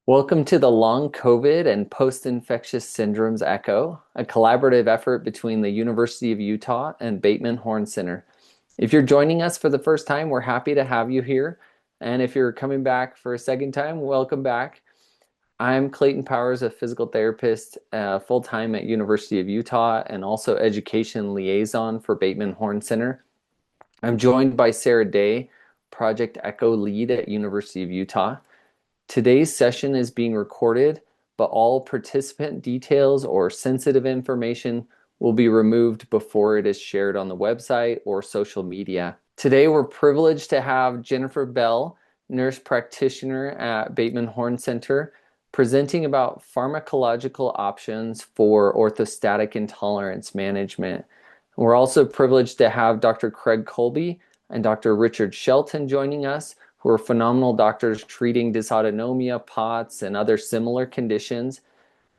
Welcome to the Long COVID and Post-Infectious Syndromes Echo, a collaborative effort between the University of Utah and Bateman Horne Center. If you're joining us for the first time, we're happy to have you here. And if you're coming back for a second time, welcome back. I'm Clayton Powers, a physical therapist full-time at University of Utah and also education liaison for Bateman Horne Center. I'm joined by Sarah Day, Project Echo lead at University of Utah. Today's session is being recorded, but all participant details or sensitive information will be removed before it is shared on the website or social media. Today, we're privileged to have Jennifer Bell, nurse practitioner at Bateman Horne Center, presenting about pharmacological options for orthostatic intolerance management. We're also privileged to have Dr. Craig Colby and Dr. Richard Shelton joining us, who are phenomenal doctors treating dysautonomia, POTS, and other similar conditions.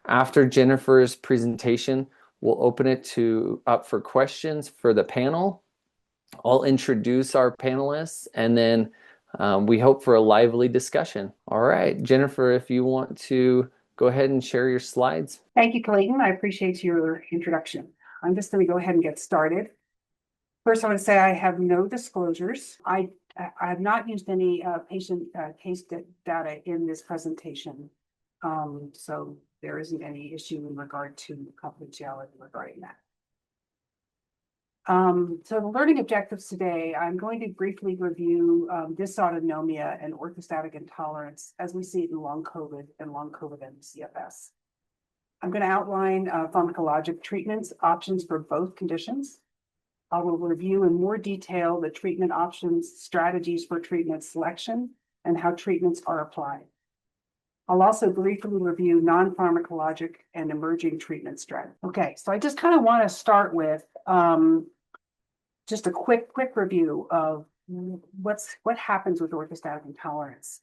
After Jennifer's presentation, we'll open it up for questions for the panel. I'll introduce our panelists, and then we hope for a lively discussion. All right, Jennifer, if you want to go ahead and share your slides. Thank you, Clayton. I appreciate your introduction. I'm just going to go ahead and get started. First, I want to say I have no disclosures. I have not used any patient case data in this presentation. So there isn't any issue in regard to confidentiality regarding that. So the learning objectives today, I'm going to briefly review dysautonomia and orthostatic intolerance as we see it in long COVID and long COVID MCFS. I'm going to outline pharmacologic treatments, options for both conditions. I will review in more detail the treatment options, strategies for treatment selection, and how treatments are applied. I'll also briefly review non-pharmacologic and emerging treatment strategies. Okay, so I just kind of want to start with just a quick review of what happens with orthostatic intolerance.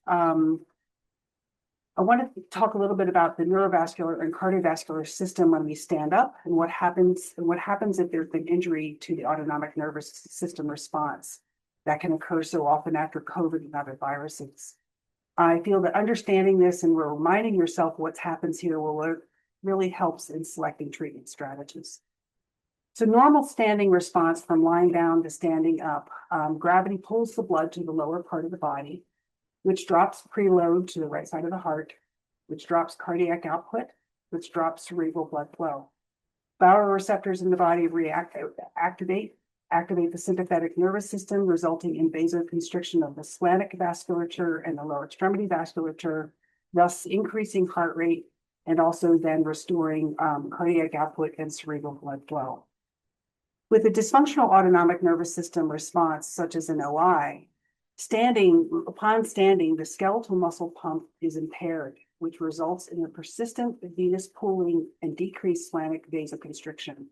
I want to talk a little bit about the neurovascular and cardiovascular system when we stand up, and what happens if there's been injury to the autonomic nervous system response that can occur so often after COVID and other viruses. I feel that understanding this and reminding yourself what happens here will really helps in selecting treatment strategies. So normal standing response from lying down to standing up, gravity pulls the blood to the lower part of the body, which drops preload to the right side of the heart, which drops cardiac output, which drops cerebral blood flow. Baroreceptors in the body activate the sympathetic nervous system, resulting in vasoconstriction of the splenic vasculature and the lower extremity vasculature, thus increasing heart rate and also then restoring cardiac output and cerebral blood flow. With a dysfunctional autonomic nervous system response, such as an OI, upon standing, the skeletal muscle pump is impaired, which results in a persistent venous pooling and decreased splenic vasoconstriction.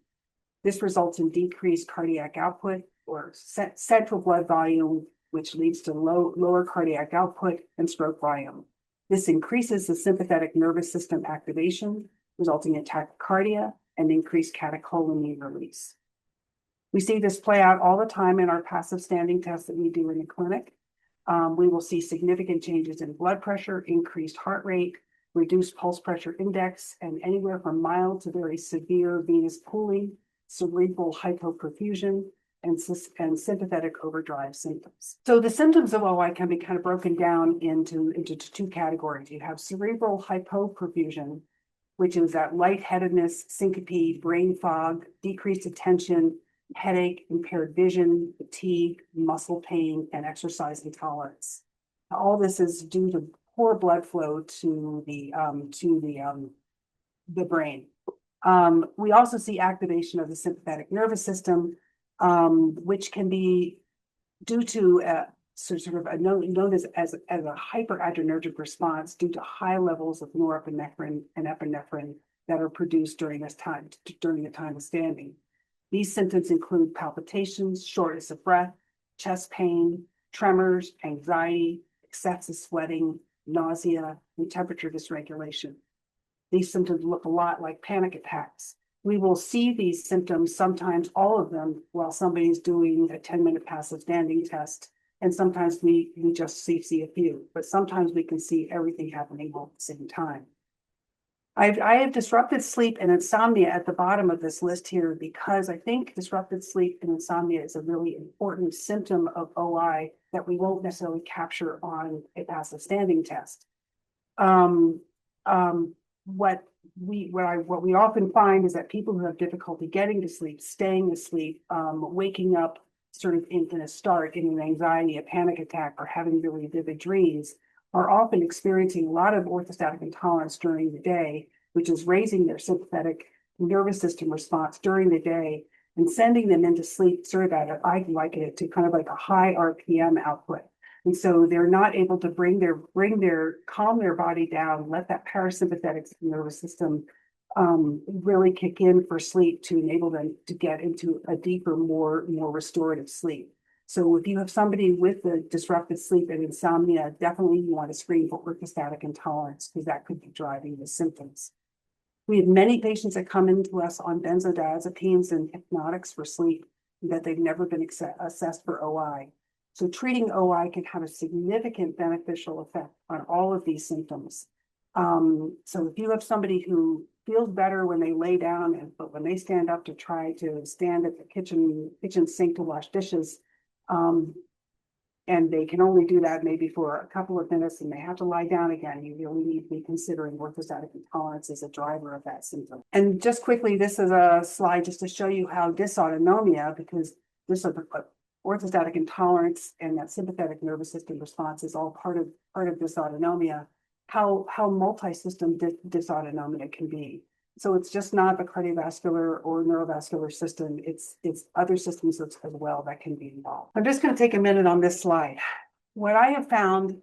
This results in decreased cardiac output or central blood volume, which leads to lower cardiac output and stroke volume. This increases the sympathetic nervous system activation, resulting in tachycardia and increased catecholamine release. We see this play out all the time in our passive standing tests that we do in the clinic. We will see significant changes in blood pressure, increased heart rate, reduced pulse pressure index, and anywhere from mild to very severe venous pooling, cerebral hypoperfusion, and sympathetic overdrive symptoms. So the symptoms of OI can be kind of broken down into two categories. You have cerebral hypoperfusion, which is that lightheadedness, syncope, brain fog, decreased attention, headache, impaired vision, fatigue, muscle pain, and exercise intolerance. All this is due to poor blood flow to the brain. We also see activation of the sympathetic nervous system, which can be due to known as a hyperadrenergic response due to high levels of norepinephrine and epinephrine that are produced during the time of standing. These symptoms include palpitations, shortness of breath, chest pain, tremors, anxiety, excessive sweating, nausea, and temperature dysregulation. These symptoms look a lot like panic attacks. We will see these symptoms, sometimes all of them, while somebody's doing a 10-minute passive standing test And sometimes we just see a few, but sometimes we can see everything happening all at the same time. I have disrupted sleep and insomnia at the bottom of this list here because I think disrupted sleep and insomnia is a really important symptom of OI that we won't necessarily capture on a passive standing test. What we often find is that people who have difficulty getting to sleep, staying asleep, waking up sort of in a start in an anxiety, a panic attack, or having really vivid dreams are often experiencing a lot of orthostatic intolerance during the day, which is raising their sympathetic nervous system response during the day and sending them into sleep sort of at, I liken it to kind of like a high RPM output. And so they're not able to calm their body down, let that parasympathetic nervous system really kick in for sleep to enable them to get into a deeper, more restorative sleep. So if you have somebody with a disrupted sleep and insomnia, definitely you want to screen for orthostatic intolerance because that could be driving the symptoms. We have many patients that come into us on benzodiazepines and hypnotics for sleep that they've never been assessed for OI. So treating OI can have a significant beneficial effect on all of these symptoms. So if you have somebody who feels better when they lay down, but when they stand up to try to stand at the kitchen sink to wash dishes, and they can only do that maybe for a couple of minutes and they have to lie down again, you really need to be considering orthostatic intolerance as a driver of that symptom. And just quickly, this is a slide just to show you how dysautonomia, because this is orthostatic intolerance and that sympathetic nervous system response is all part of dysautonomia, how multi-system dysautonomia can be. So it's just not the cardiovascular or neurovascular system, it's other systems as well that can be involved. I'm just going to take a minute on this slide. What I have found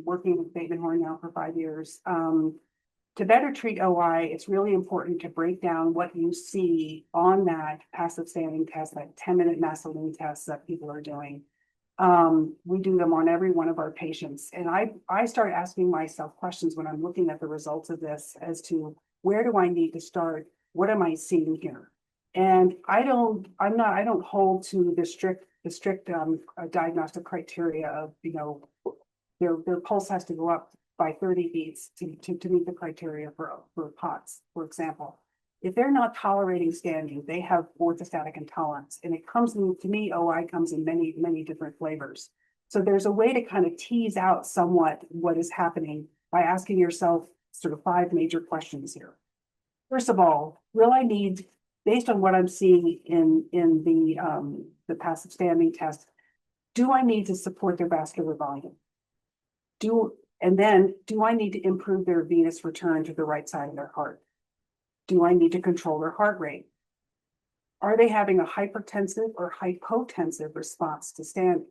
working with Bateman Horne now for 5 years, to better treat OI, it's really important to break down what you see on that passive standing test, that 10-minute Massillon test that people are doing. We do them on every one of our patients. And I start asking myself questions when I'm looking at the results of this as to where do I need to start? What am I seeing here? And I don't hold to the strict diagnostic criteria of, their pulse has to go up by 30 beats to meet the criteria for POTS, for example. If they're not tolerating standing, they have orthostatic intolerance. And it comes in, to me, OI comes in many, many different flavors. So there's a way to kind of tease out somewhat what is happening by asking yourself sort of 5 major questions here. First of all, will I need, based on what I'm seeing in the passive standing test, do I need to support their vascular volume? And then, do I need to improve their venous return to the right side of their heart? Do I need to control their heart rate? Are they having a hypertensive or hypotensive response to standing?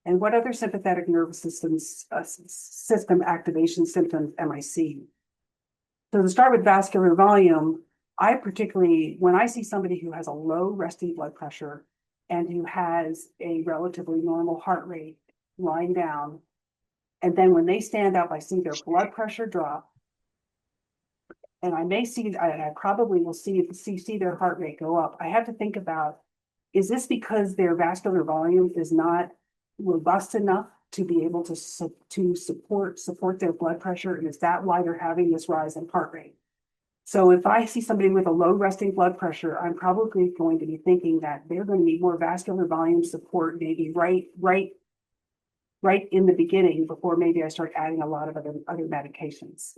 And what other sympathetic nervous system activation symptoms am I seeing? So to start with vascular volume, I particularly, when I see somebody who has a low resting blood pressure and who has a relatively normal heart rate lying down, and then when they stand up, I see their blood pressure drop, and I probably will see their heart rate go up. I have to think about, is this because their vascular volume is not robust enough to be able to support their blood pressure? And is that why they're having this rise in heart rate? So if I see somebody with a low resting blood pressure, I'm probably going to be thinking that they're going to need more vascular volume support, maybe right in the beginning before maybe I start adding a lot of other medications.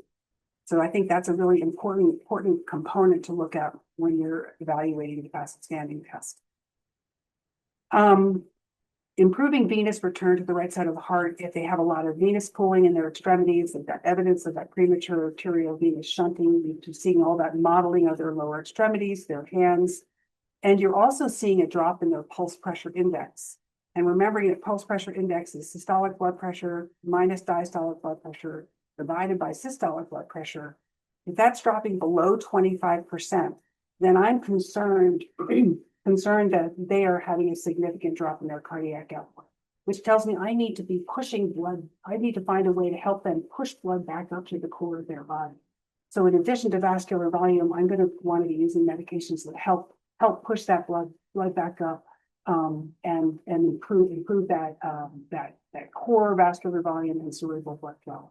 So I think that's a really important component to look at when you're evaluating the passive standing test. Improving venous return to the right side of the heart. If they have a lot of venous pooling in their extremities, they've got evidence of that premature arterial venous shunting, you're seeing all that modeling of their lower extremities, their hands, and you're also seeing a drop in their pulse pressure index. And remembering that pulse pressure index is systolic blood pressure minus diastolic blood pressure divided by systolic blood pressure. If that's dropping below 25%, then I'm concerned that they are having a significant drop in their cardiac output, which tells me I need to be pushing blood. I need to find a way to help them push blood back up to the core of their body. So in addition to vascular volume, I'm going to want to be using medications that help push that blood back up and improve that that core vascular volume and cerebral blood flow.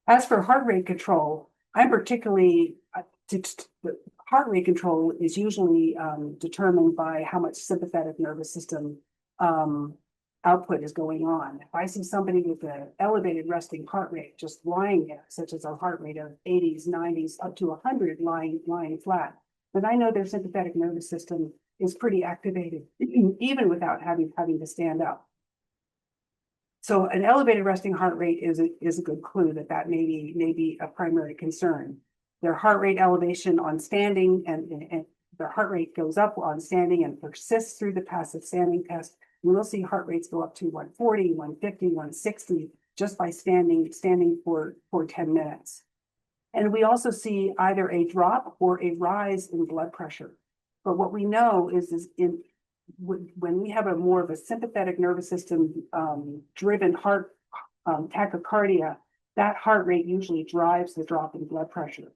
As for heart rate control, I'm particularly the heart rate control is usually determined by how much sympathetic nervous system output is going on. If I see somebody with an elevated resting heart rate just lying there, such as a heart rate of 80s, 90s, up to 100 lying flat, then I know their sympathetic nervous system is pretty activated, even without having to stand up. So an elevated resting heart rate is a good clue that may be a primary concern. Their heart rate elevation on standing and their heart rate goes up on standing and persists through the passive standing test. We'll see heart rates go up to 140, 150, 160 just by standing for 10 minutes. And we also see either a drop or a rise in blood pressure. But what we know is when we have a more of a sympathetic nervous system driven heart tachycardia, that heart rate usually drives the drop in blood pressure.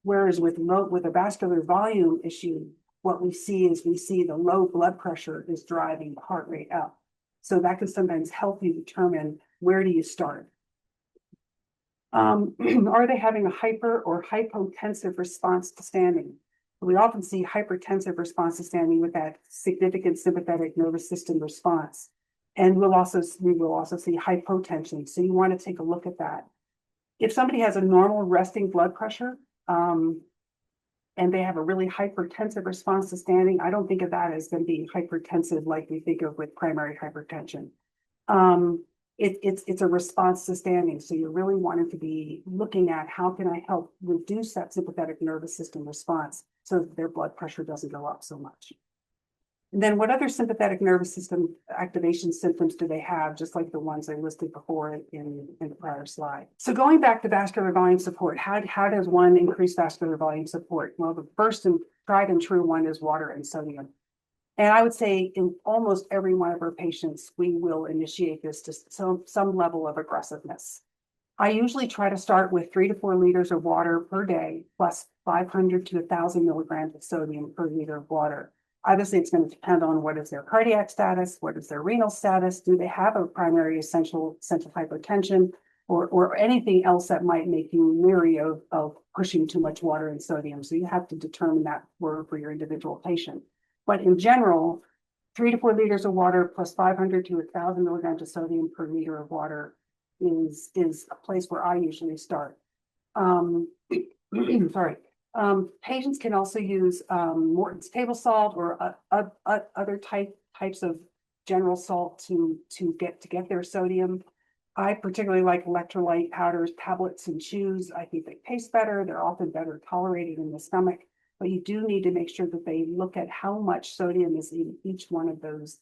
Whereas with a vascular volume issue, what we see the low blood pressure is driving the heart rate up. So that can sometimes help you determine where do you start. Are they having a hyper or hypotensive response to standing? We often see hypertensive response to standing with that significant sympathetic nervous system response. And we will also see hypotension. So you want to take a look at that. If somebody has a normal resting blood pressure, and they have a really hypertensive response to standing, I don't think of that as them being hypertensive like we think of with primary hypertension. It's a response to standing. So you're really wanting to be looking at how can I help reduce that sympathetic nervous system response so that their blood pressure doesn't go up so much. And then what other sympathetic nervous system activation symptoms do they have, just like the ones I listed before in the prior slide? So going back to vascular volume support, how does one increase vascular volume support? Well, the first and tried and true one is water and sodium. And I would say in almost every one of our patients, we will initiate this to some level of aggressiveness. I usually try to start with 3 to 4 liters of water per day, plus 500 to 1,000 milligrams of sodium per liter of water. Obviously, it's going to depend on what is their cardiac status, what is their renal status, do they have a primary essential hypotension, or anything else that might make you leery of pushing too much water and sodium. So you have to determine that for your individual patient. But in general, 3 to 4 liters of water plus 500 to 1,000 milligrams of sodium per liter of water is a place where I usually start. Sorry. Patients can also use Morton's table salt or other types of general salt to get their sodium. I particularly like electrolyte powders, tablets, and chews. I think they taste better. They're often better tolerated in the stomach, but you do need to make sure that they look at how much sodium is in each one of those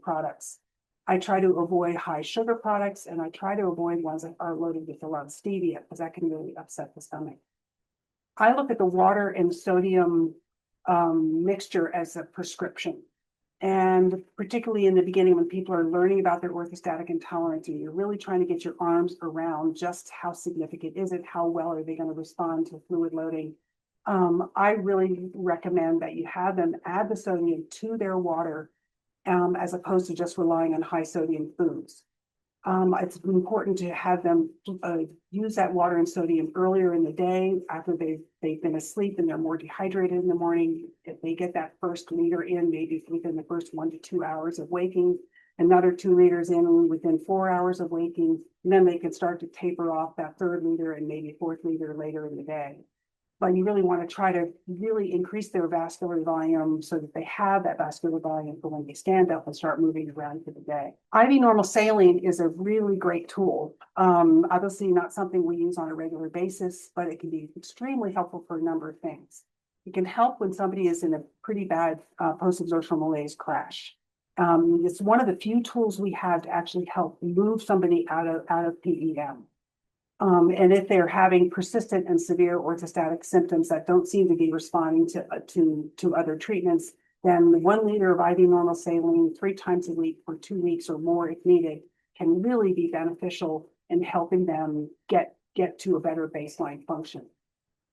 products. I try to avoid high sugar products, and I try to avoid ones that are loaded with a lot of stevia because that can really upset the stomach. I look at the water and sodium mixture as a prescription. And particularly in the beginning, when people are learning about their orthostatic intolerance, and you're really trying to get your arms around just how significant is it, how well are they going to respond to fluid loading. I really recommend that you have them add the sodium to their water as opposed to just relying on high sodium foods. It's important to have them use that water and sodium earlier in the day after they've been asleep and they're more dehydrated in the morning. If they get that first liter in, maybe within the first 1 to 2 hours of waking, another 2 liters in within 4 hours of waking, and then they can start to taper off that 3rd liter and maybe 4th liter later in the day. But you really want to try to really increase their vascular volume so that they have that vascular volume for when they stand up and start moving around for the day. IV normal saline is a really great tool. Obviously not something we use on a regular basis, but it can be extremely helpful for a number of things. It can help when somebody is in a pretty bad post-exertional malaise crash. It's one of the few tools we have to actually help move somebody out of PEM. And if they're having persistent and severe orthostatic symptoms that don't seem to be responding to other treatments, then the 1 liter of IV normal saline 3 times a week for 2 weeks or more if needed can really be beneficial in helping them get to a better baseline function.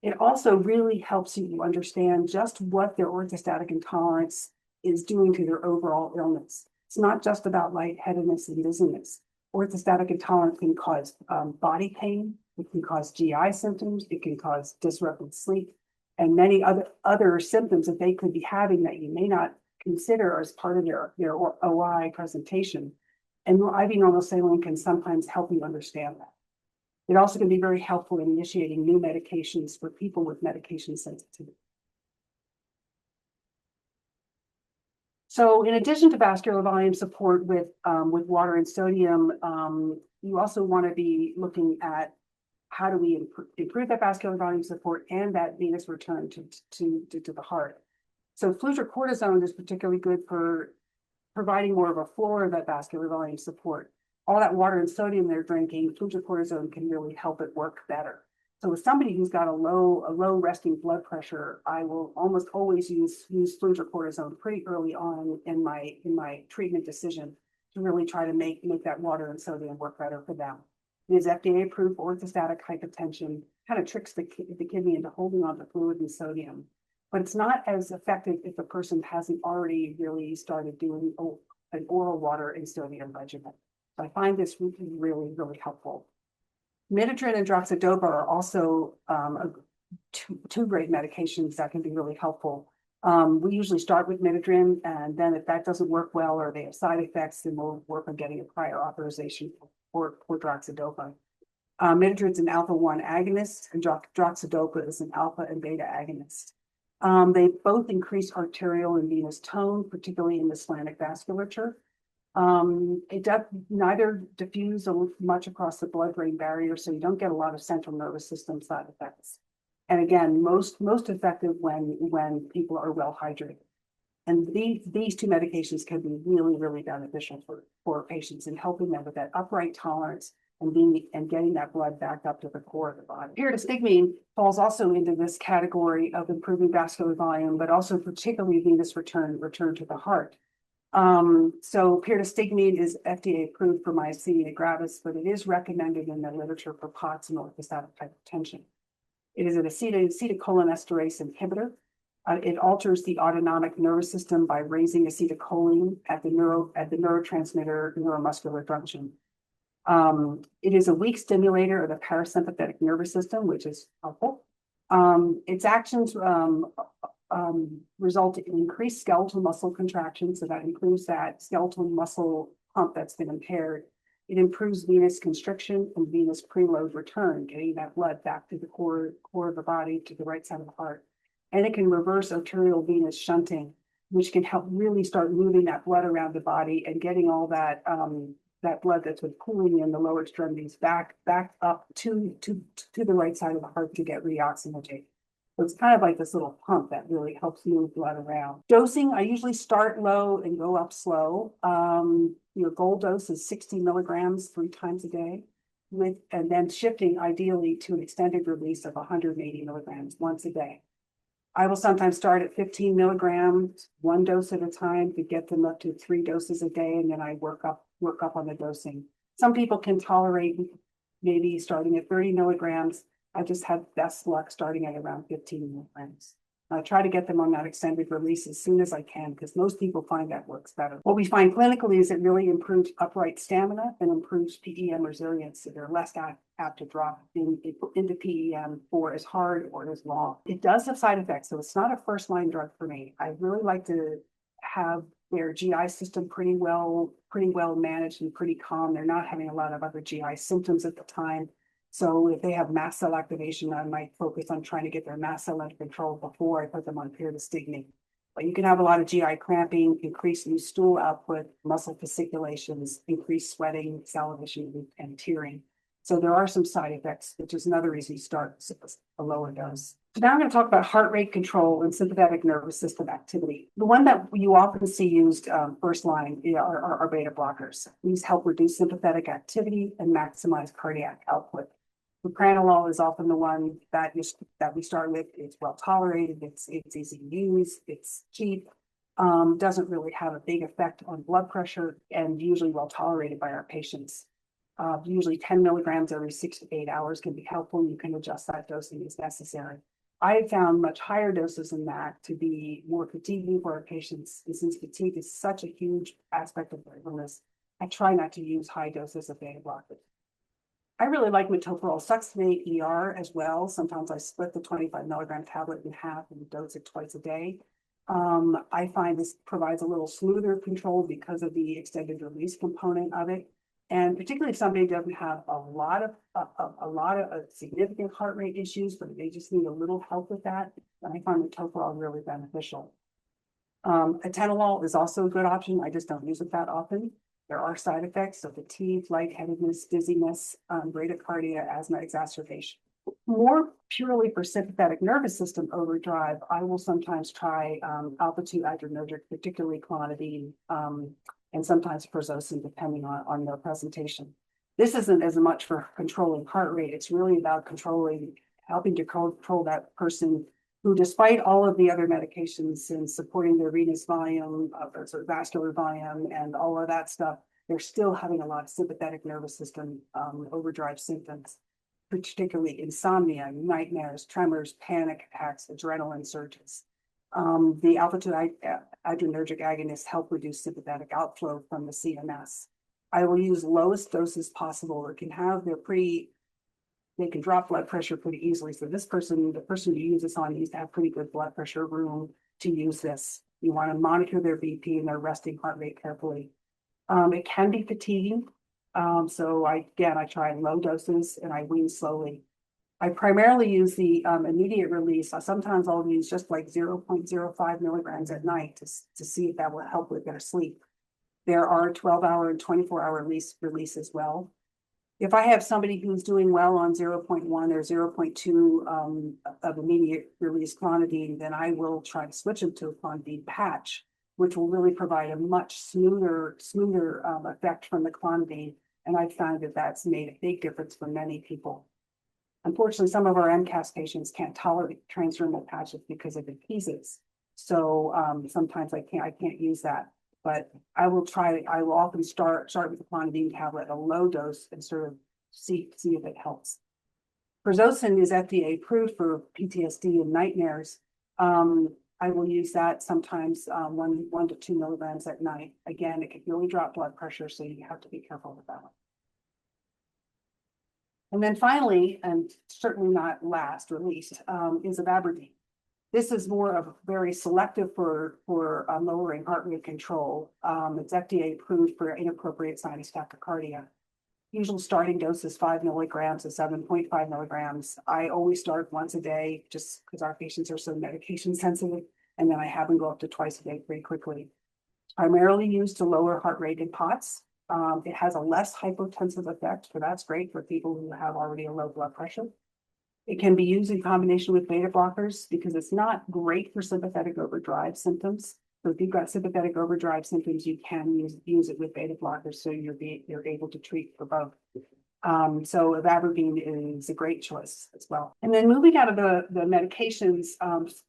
It also really helps you understand just what their orthostatic intolerance is doing to their overall illness. It's not just about lightheadedness and dizziness. Orthostatic intolerance can cause body pain, it can cause GI symptoms, it can cause disrupted sleep, and many other symptoms that they could be having that you may not consider as part of their OI presentation. And IV normal saline can sometimes help you understand that. It also can be very helpful in initiating new medications for people with medication sensitivity. So in addition to vascular volume support with water and sodium, you also want to be looking at how do we improve that vascular volume support and that venous return to the heart. So fludrocortisone is particularly good for providing more of a floor of that vascular volume support. All that water and sodium they're drinking, fludrocortisone can really help it work better. So with somebody who's got a low resting blood pressure, I will almost always use fludrocortisone pretty early on in my treatment decision to really try to make that water and sodium work better for them. It is FDA approved for orthostatic hypotension, kind of tricks the kidney into holding on to fluid and sodium. But it's not as effective if a person hasn't already really started doing an oral water and sodium regimen. So I find this really, really helpful. Midodrine and droxidopa are also two great medications that can be really helpful. We usually start with midodrine, and then if that doesn't work well or they have side effects, then we'll work on getting a prior authorization for droxidopa. Midodrine's an alpha-1 agonist, and droxidopa is an alpha and beta agonist. They both increase arterial and venous tone, particularly in the splenic vasculature. Neither diffuse much across the blood-brain barrier, so you don't get a lot of central nervous system side effects. And again, most effective when people are well hydrated. And these two medications can be really, really beneficial for patients in helping them with that upright tolerance and getting that blood back up to the core of the body. Pyridostigmine falls also into this category of improving vascular volume, but also particularly venous return to the heart. So pyridostigmine is FDA approved for myasthenia gravis, but it is recommended in the literature for POTS and orthostatic hypotension. It is an acetylcholinesterase inhibitor. It alters the autonomic nervous system by raising acetylcholine at the neurotransmitter neuromuscular junction. It is a weak stimulator of the parasympathetic nervous system, which is helpful. Its actions result in increased skeletal muscle contraction, so that includes that skeletal muscle pump that's been impaired. It improves venous constriction and venous preload return, getting that blood back to the core of the body, to the right side of the heart. And it can reverse arterial venous shunting, which can help really start moving that blood around the body and getting all that blood that's been pooling in the lower extremities back up to the right side of the heart to get reoxygenated. So it's kind of like this little pump that really helps move blood around. Dosing, I usually start low and go up slow. Your goal dose is 60 milligrams 3 times a day, and then shifting ideally to an extended release of 180 milligrams once a day. I will sometimes start at 15 milligrams, 1 dose at a time, to get them up to 3 doses a day, and then I work up on the dosing. Some people can tolerate maybe starting at 30 milligrams. I just had best luck starting at around 15 milligrams. I try to get them on that extended release as soon as I can, because most people find that works better. What we find clinically is it really improves upright stamina and improves PEM resilience, so they're less apt to drop into PEM for as hard or as long. It does have side effects, so it's not a first-line drug for me. I really like to have their GI system pretty well managed and pretty calm. They're not having a lot of other GI symptoms at the time. So if they have mast cell activation, I might focus on trying to get their mast cell under control before I put them on pyridostigmine. But you can have a lot of GI cramping, increased loose stool output, muscle fasciculations, increased sweating, salivation, and tearing. So there are some side effects, which is another reason you start a lower dose. So now I'm going to talk about heart rate control and sympathetic nervous system activity. The one that you often see used first line are beta blockers. These help reduce sympathetic activity and maximize cardiac output. Propranolol is often the one that we start with. It's well tolerated, it's easy to use, it's cheap, doesn't really have a big effect on blood pressure, and usually well tolerated by our patients. Usually 10 milligrams every 6 to 8 hours can be helpful. You can adjust that dosing as necessary. I found much higher doses than that to be more fatiguing for our patients. And since fatigue is such a huge aspect of their illness, I try not to use high doses of beta blockers. I really like metoprolol succinate ER as well. Sometimes I split the 25 milligram tablet in half and dose it twice a day. I find this provides a little smoother control because of the extended release component of it. And particularly if somebody doesn't have a lot of significant heart rate issues, but they just need a little help with that, then I find metoprolol really beneficial. Atenolol is also a good option. I just don't use it that often. There are side effects, so fatigue, lightheadedness, dizziness, bradycardia, asthma exacerbation. More purely for sympathetic nervous system overdrive, I will sometimes try alpha-2 adrenergic, particularly clonidine, and sometimes prazosin, depending on their presentation. This isn't as much for controlling heart rate. It's really about helping to control that person who, despite all of the other medications and supporting their venous volume, sort of vascular volume, and all of that stuff, they're still having a lot of sympathetic nervous system overdrive symptoms, particularly insomnia, nightmares, tremors, panic attacks, adrenaline surges. The alpha-2 adrenergic agonists help reduce sympathetic outflow from the CNS. I will use lowest doses possible. It can have they can drop blood pressure pretty easily. So the person you use this on needs to have pretty good blood pressure room to use this. You want to monitor their BP and their resting heart rate carefully. It can be fatiguing. So I try low doses and I wean slowly. I primarily use the immediate release. Sometimes I'll use just like 0.05 milligrams at night to see if that will help with their sleep. There are 12-hour and 24-hour release as well. If I have somebody who's doing well on 0.1 or 0.2 of immediate release clonidine, then I will try to switch them to a clonidine patch, which will really provide a much smoother effect from the clonidine. And I found that that's made a big difference for many people. Unfortunately, some of our MCAS patients can't tolerate transdermal patches because of adhesives. So sometimes I can't use that. But I will often start with the clonidine tablet at a low dose and sort of see if it helps. Prazosin is FDA approved for PTSD and nightmares. I will use that sometimes 1 to 2 milligrams at night. Again, it can really drop blood pressure, so you have to be careful with that one. And then finally, and certainly not last or least, is ivabradine. This is more of very selective for lowering heart rate control. It's FDA approved for inappropriate sinus tachycardia. Usual starting dose is 5 milligrams to 7.5 milligrams. I always start once a day just because our patients are so medication sensitive, and then I have them go up to twice a day pretty quickly. Primarily used to lower heart rate in POTS. It has a less hypotensive effect, so that's great for people who have already a low blood pressure. It can be used in combination with beta blockers because it's not great for sympathetic overdrive symptoms. So if you've got sympathetic overdrive symptoms, you can use it with beta blockers, so you're able to treat for both. So ivabradine is a great choice as well. And then moving out of the medications,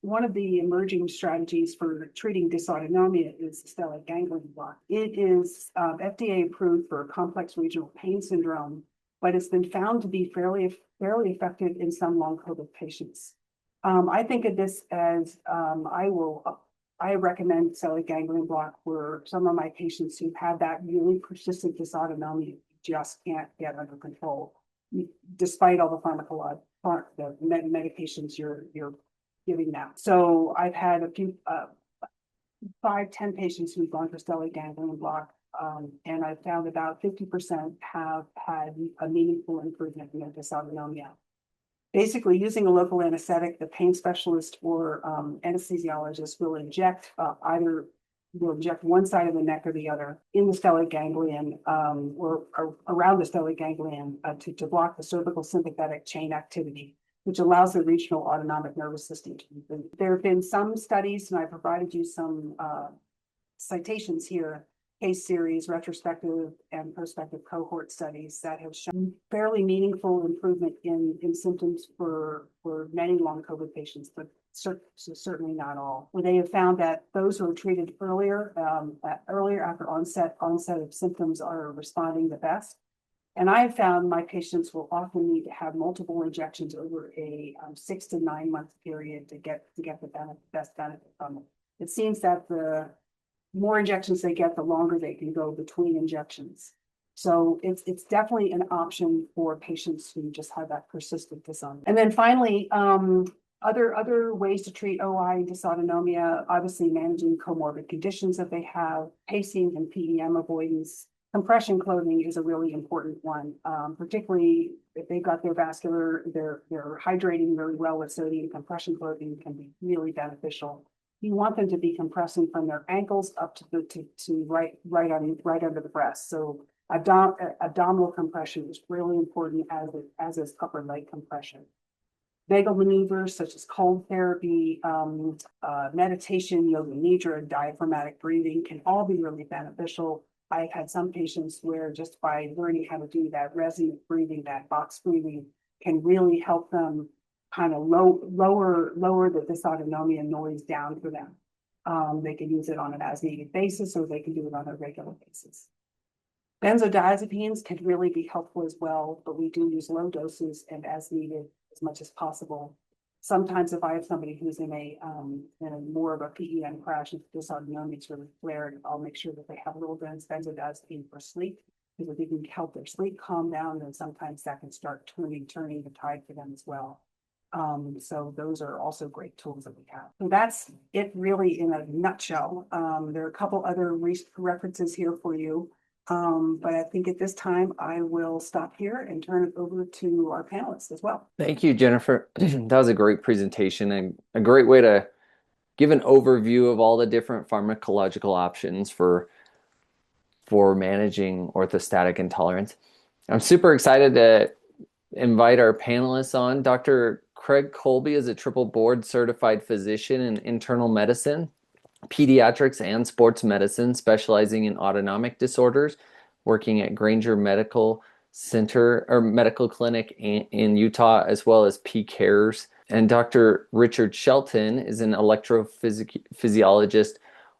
one of the emerging strategies for treating dysautonomia is the stellate ganglion block. It is FDA approved for complex regional pain syndrome, but it's been found to be fairly effective in some long COVID patients. I think of this as I recommend stellate ganglion block for some of my patients who have that really persistent dysautonomia just can't get under control, despite all the medications you're giving them. So I've had a few 5-10 patients who've gone for stellate ganglion block, and I've found about 50% have had a meaningful improvement in their dysautonomia. Basically, using a local anesthetic, the pain specialist or anesthesiologist will inject one side of the neck or the other in the stellate ganglion or around the stellate ganglion to block the cervical sympathetic chain activity, which allows the regional autonomic nervous system to move. There have been some studies, and I provided you some citations here, case series, retrospective and prospective cohort studies that have shown fairly meaningful improvement in symptoms for many long COVID patients, but certainly not all. Where they have found that those who are treated earlier after onset of symptoms are responding the best. And I have found my patients will often need to have multiple injections over a 6 to 9 month period to get the best benefit from it. It seems that the more injections they get, the longer they can go between injections. So it's definitely an option for patients who just have that persistent dysautonomia. And then finally, other ways to treat OI and dysautonomia, obviously managing comorbid conditions that they have, pacing and PEM avoidance. Compression clothing is a really important one, particularly if they've got they're hydrating really well with sodium. Compression clothing can be really beneficial. You want them to be compressing from their ankles up to right under the breast. So abdominal compression is really important, as is upper leg compression. Vagal maneuvers such as cold therapy, meditation, yoga nidra, diaphragmatic breathing can all be really beneficial. I've had some patients where just by learning how to do that resonant breathing, that box breathing, can really help them kind of lower the dysautonomia noise down for them. They can use it on an as needed basis, or they can do it on a regular basis. Benzodiazepines can really be helpful as well, but we do use low doses and as needed as much as possible. Sometimes if I have somebody who's in a more of a PEM crash and dysautonomia is really flared, I'll make sure that they have a little benzodiazepine for sleep, because if we can help their sleep calm down, then sometimes that can start turning the tide for them as well. So those are also great tools that we have. So that's it really in a nutshell. There are a couple other references here for you. But I think at this time I will stop here and turn it over to our panelists as well. Thank you, Jennifer. That was a great presentation and a great way to give an overview of all the different pharmacological options for managing orthostatic intolerance. I'm super excited to invite our panelists on. Dr. Craig Colby is a triple board certified physician in internal medicine, pediatrics, and sports medicine, specializing in autonomic disorders, working at Granger Medical Center or Medical Clinic in Utah, as well as PCARES. And Dr. Richard Shelton is an electrophysiologist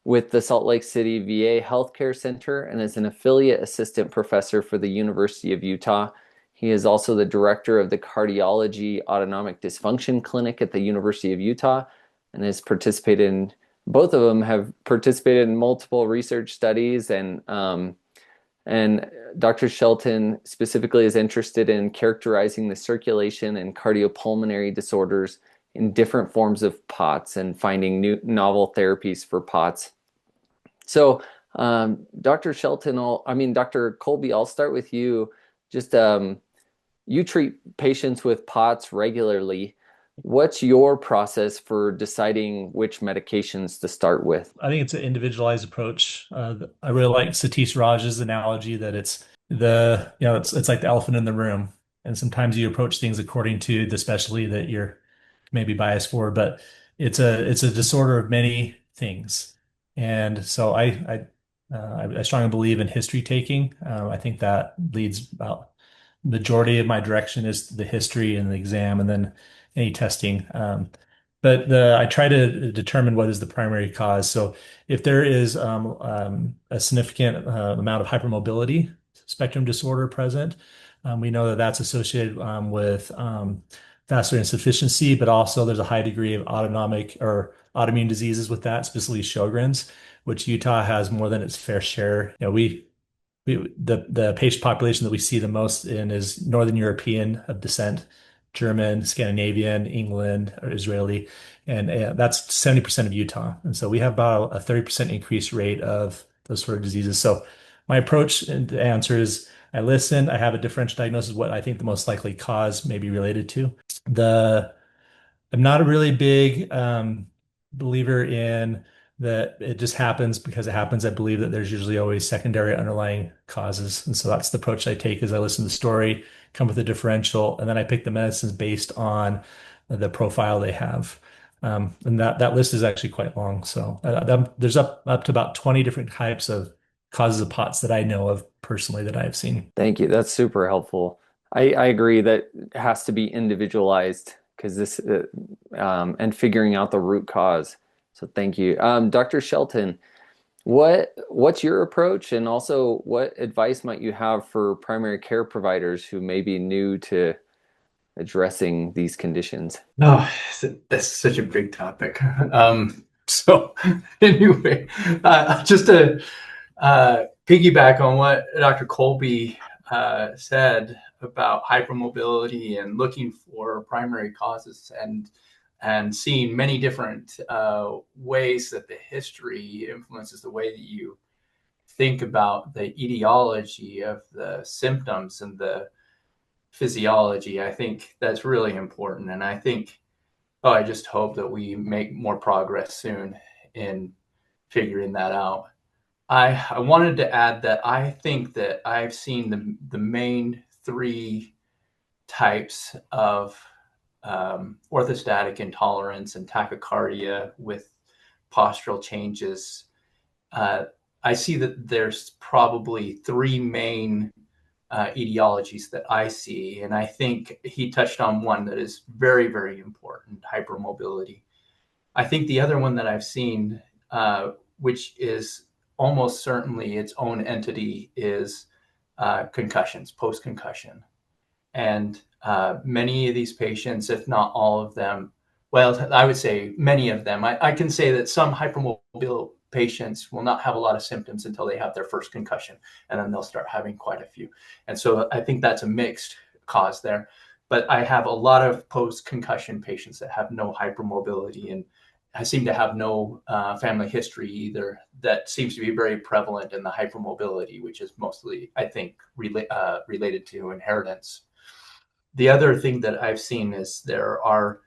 with the Salt Lake City VA Healthcare Center and is an affiliate assistant professor for the University of Utah. He is also the director of the Cardiology Autonomic Dysfunction Clinic at the University of Utah and has participated in, both of them have participated in multiple research studies, and Dr. Shelton specifically is interested in characterizing the circulation and cardiopulmonary disorders in different forms of POTS and finding new novel therapies for POTS. So Dr. Colby, I'll start with you. Just you treat patients with POTS regularly. What's your process for deciding which medications to start with? I think it's an individualized approach. I really like Satish Raj's analogy that it's like the elephant in the room. And sometimes you approach things according to the specialty that you're maybe biased for, but it's a disorder of many things. And so I strongly believe in history taking. I think that leads about majority of my direction is the history and the exam, and then any testing. But I try to determine what is the primary cause. So if there is a significant amount of hypermobility spectrum disorder present, we know that that's associated with vascular insufficiency, but also there's a high degree of autonomic or autoimmune diseases with that, specifically Sjogren's, which Utah has more than its fair share. The patient population that we see the most in is Northern European of descent, German, Scandinavian, England, or Israeli, and that's 70% of Utah. And so we have about a 30% increased rate of those sort of diseases. So my approach and the answer is I listen, I have a differential diagnosis of what I think the most likely cause may be related to. I'm not a really big believer in that it just happens because it happens. I believe that there's usually always secondary underlying causes. And so that's the approach I take is I listen to the story, come with a differential, and then I pick the medicines based on the profile they have. And that list is actually quite long. So there's up to about 20 different types of causes of POTS that I know of personally that I've seen. Thank you. That's super helpful. I agree that it has to be individualized because this and figuring out the root cause. So thank you. Dr. Shelton, What's your approach, and also what advice might you have for primary care providers who may be new to addressing these conditions? No, that's such a big topic. So anyway, just to piggyback on what Dr. Colby said about hypermobility and looking for primary causes and seeing many different ways that the history influences the way that you think about the etiology of the symptoms and the physiology. I think that's really important. And I think, I just hope that we make more progress soon in figuring that out. I wanted to add that I think that I've seen the main three types of orthostatic intolerance and tachycardia with postural changes. I see that there's probably three main etiologies that I see. And I think he touched on one that is very, very important, hypermobility. I think the other one that I've seen, which is almost certainly its own entity, is concussions, post-concussion. And many of these patients, if not all of them, well, I would say many of them, I can say that some hypermobile patients will not have a lot of symptoms until they have their first concussion, and then they'll start having quite a few. And so I think that's a mixed cause there. But I have a lot of post-concussion patients that have no hypermobility, and I seem to have no family history either that seems to be very prevalent in the hypermobility, which is mostly, I think, related to inheritance. The other thing that I've seen is there are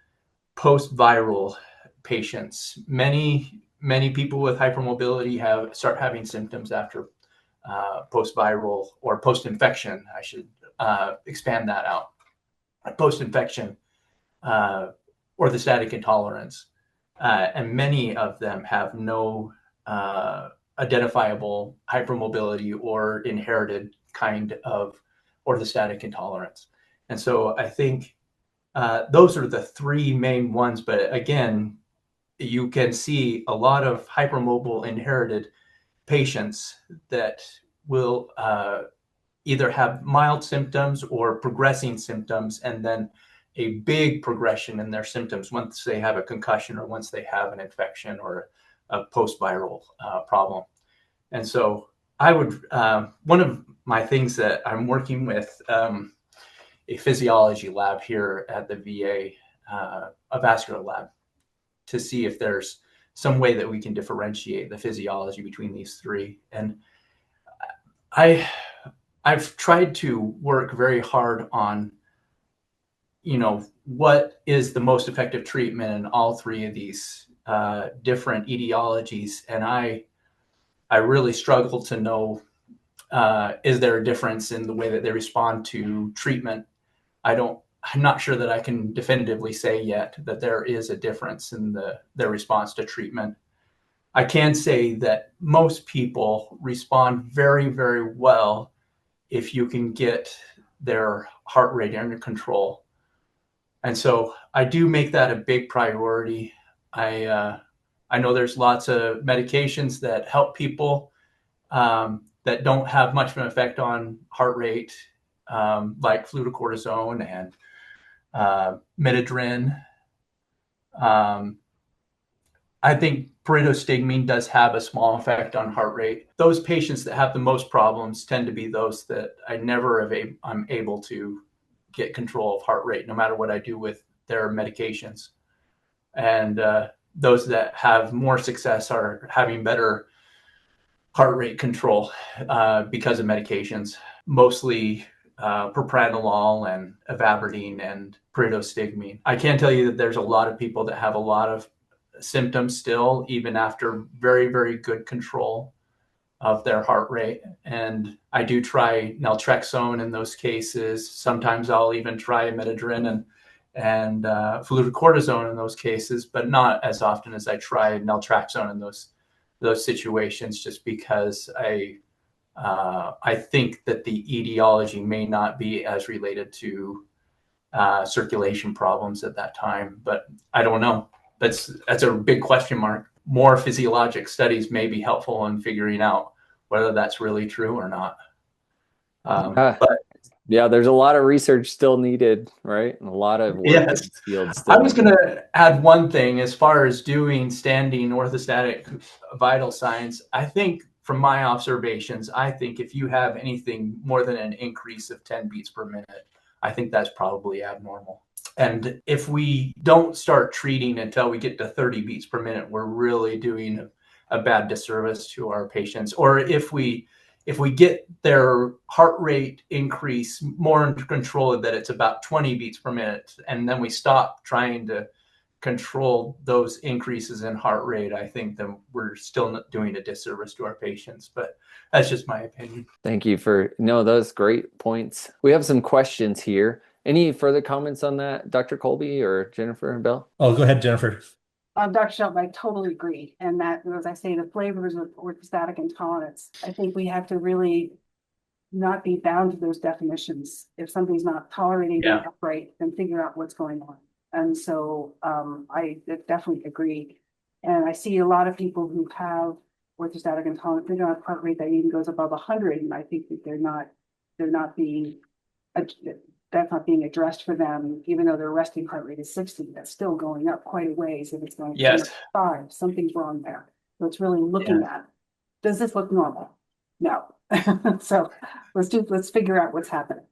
post-viral patients. Many people with hypermobility start having symptoms after post-viral or post-infection. I should expand that out. Post-infection orthostatic intolerance. And many of them have no identifiable hypermobility or inherited kind of orthostatic intolerance. And so I think those are the three main ones. But again, you can see a lot of hypermobile inherited patients that will either have mild symptoms or progressing symptoms, and then a big progression in their symptoms once they have a concussion or once they have an infection or a post-viral problem. And so I would, one of my things that I'm working with a physiology lab here at the VA, a vascular lab, to see if there's some way that we can differentiate the physiology between these three. And I've tried to work very hard on, what is the most effective treatment in all three of these different etiologies. And I really struggle to know, is there a difference in the way that they respond to treatment? I'm not sure that I can definitively say yet that there is a difference in their response to treatment. I can say that most people respond very, very well if you can get their heart rate under control. And so I do make that a big priority. I know there's lots of medications that help people that don't have much of an effect on heart rate, like fluticortisone and midodrine. I think pyridostigmine does have a small effect on heart rate. Those patients that have the most problems tend to be those that I'm able to get control of heart rate, no matter what I do with their medications. And those that have more success are having better heart rate control because of medications, mostly propranolol and ivabradine and pyridostigmine. I can tell you that there's a lot of people that have a lot of symptoms still, even after very, very good control of their heart rate. And I do try naltrexone in those cases. Sometimes I'll even try midodrine and fluticortisone in those cases, but not as often as I try naltrexone in those situations, just because I think that the etiology may not be as related to circulation problems at that time, but I don't know. That's a big question mark. more physiologic studies may be helpful in figuring out whether that's really true or not. But yeah, there's a lot of research still needed, right? And a lot of work in yes, this field I still was needed. going to add one thing as far as doing standing orthostatic vital signs. I think from my observations, I think if you have anything more than an increase of 10 beats per minute, I think that's probably abnormal. And if we don't start treating until we get to 30 beats per minute, we're really doing a bad disservice to our patients. Or if we get their heart rate increase more under control, that it's about 20 beats per minute, and then we stop trying to control those increases in heart rate, I think that we're still not doing a disservice to our patients. But that's just my opinion. Thank you for those great points. We have some questions here. Any further comments on that, Dr. Colby or Jennifer and Bill? Oh, go ahead, Jennifer. Dr. Shelton, I totally agree. And that, as I say, the flavors of orthostatic intolerance, I think we have to really not be bound to those definitions. If somebody's not tolerating it upright, then figure out what's going on. And so I definitely agree. And I see a lot of people who have orthostatic intolerance, they don't have heart rate that even goes above 100. And I think that they're not being, that's not being addressed for them, even though their resting heart rate is 60, that's still going up quite a ways. If it's going to 5, something's wrong there. So it's really looking at, does this look normal? No. So let's figure out what's happening.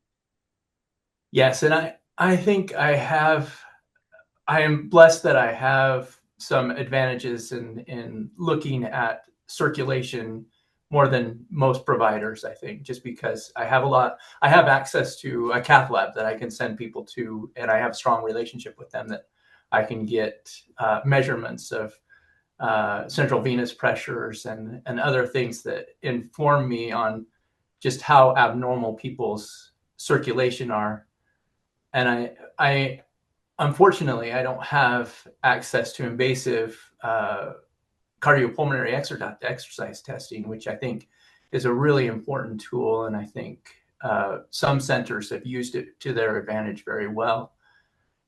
Yes, and I think I am blessed that I have some advantages in looking at circulation more than most providers, I think, just because I have access to a cath lab that I can send people to, and I have a strong relationship with them that I can get measurements of central venous pressures and other things that inform me on just how abnormal people's circulation are. And I unfortunately, I don't have access to invasive cardiopulmonary exercise testing, which I think is a really important tool. And I think some centers have used it to their advantage very well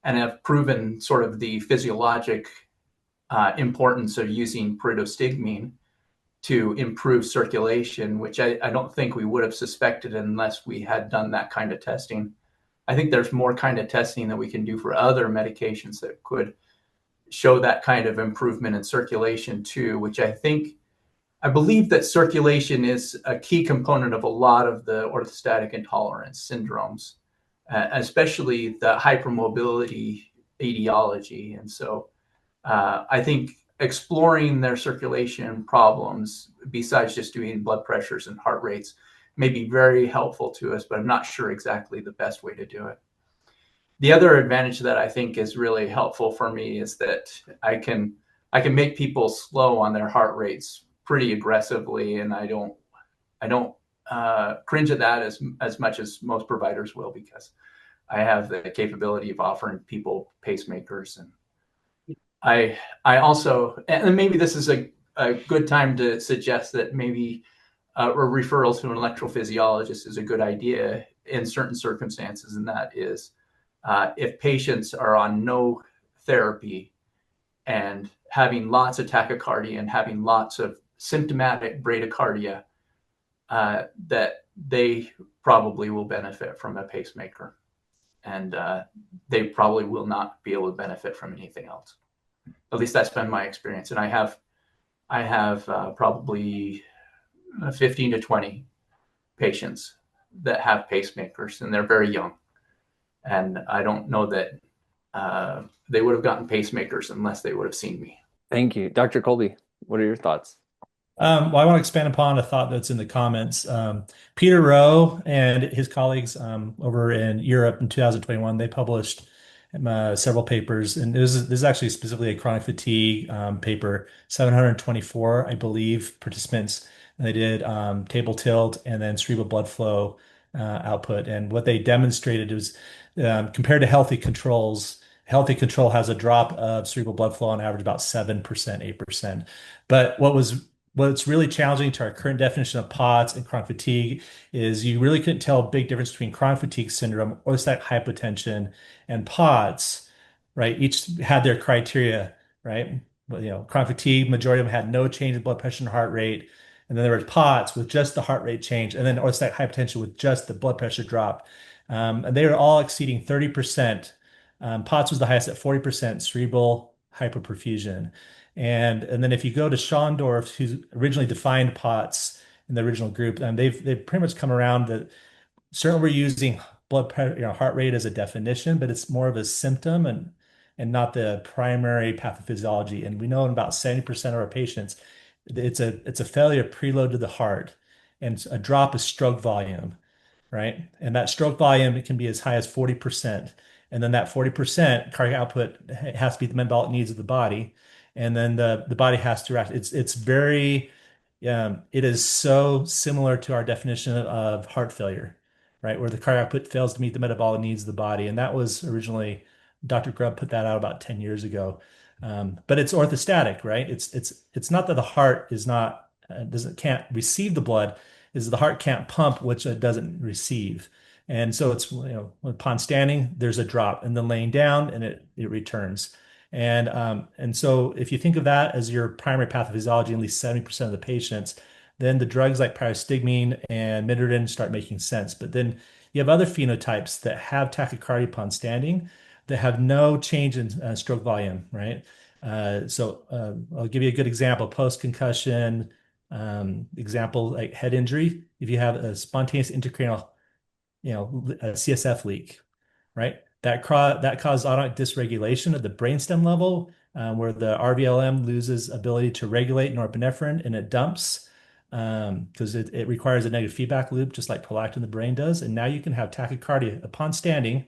and have proven sort of the physiologic importance of using pyridostigmine to improve circulation, which I don't think we would have suspected unless we had done that kind of testing. I think there's more kind of testing that we can do for other medications that could show that kind of improvement in circulation too, which I believe that circulation is a key component of a lot of the orthostatic intolerance syndromes, especially the hypermobility etiology. And so I think exploring their circulation problems, besides just doing blood pressures and heart rates, may be very helpful to us, but I'm not sure exactly the best way to do it. The other advantage that I think is really helpful for me is that I can make people slow on their heart rates pretty aggressively, and I don't cringe at that as much as most providers will, because I have the capability of offering people pacemakers. And I also, and maybe this is a good time to suggest that maybe a referral to an electrophysiologist is a good idea in certain circumstances, and that is if patients are on no therapy and having lots of tachycardia and having lots of symptomatic bradycardia, that they probably will benefit from a pacemaker, and they probably will not be able to benefit from anything else. At least that's been my experience. And I have probably 15 to 20 patients that have pacemakers, and they're very young. And I don't know that they would have gotten pacemakers unless they would have seen me. Thank you. Dr. Colby, what are your thoughts? Well, I want to expand upon a thought that's in the comments. Peter Rowe and his colleagues over in Europe in 2021, they published several papers, and this is actually specifically a chronic fatigue paper, 724, I believe, participants. And they did table tilt and then cerebral blood flow output. And what they demonstrated was compared to healthy controls, healthy control has a drop of cerebral blood flow on average about 7%, 8%. But what's really challenging to our current definition of POTS and chronic fatigue is you really couldn't tell a big difference between chronic fatigue syndrome, orthostatic hypotension, and POTS, right? Each had their criteria, right? chronic fatigue, majority of them had no change in blood pressure and heart rate. And then there were POTS with just the heart rate change, and then orthostatic hypotension with just the blood pressure drop. And they were all exceeding 30%. POTS was the highest at 40% cerebral hyperperfusion. And then if you go to Schondorf, who originally defined POTS in the original group, and they've pretty much come around that certainly we're using blood pressure, heart rate as a definition, but it's more of a symptom and not the primary pathophysiology. And we know in about 70% of our patients, it's a failure of preload to the heart and a drop of stroke volume, right? And that stroke volume, it can be as high as 40%. And then that 40% cardiac output has to be the metabolic needs of the body. And then the body has to react. It's very, it is so similar to our definition of heart failure, right? Where the cardiac output fails to meet the metabolic needs of the body. And that was originally, Dr. Grubb put that out about 10 years ago. But it's orthostatic, right? It's not that the heart is not, can't receive the blood, is the heart can't pump, which it doesn't receive. And so it's, upon standing, there's a drop, and then laying down and it returns. And so if you think of that as your primary pathophysiology, at least 70% of the patients, then the drugs like pyristigmine and midodrine start making sense. But then you have other phenotypes that have tachycardia upon standing that have no change in stroke volume, right? So I'll give you a good example, post-concussion example, like head injury. If you have a spontaneous intracranial, a CSF leak, right? That causes autonomic dysregulation at the brainstem level, where the RVLM loses ability to regulate norepinephrine and it dumps because it requires a negative feedback loop, just like prolactin in the brain does. And now you can have tachycardia upon standing,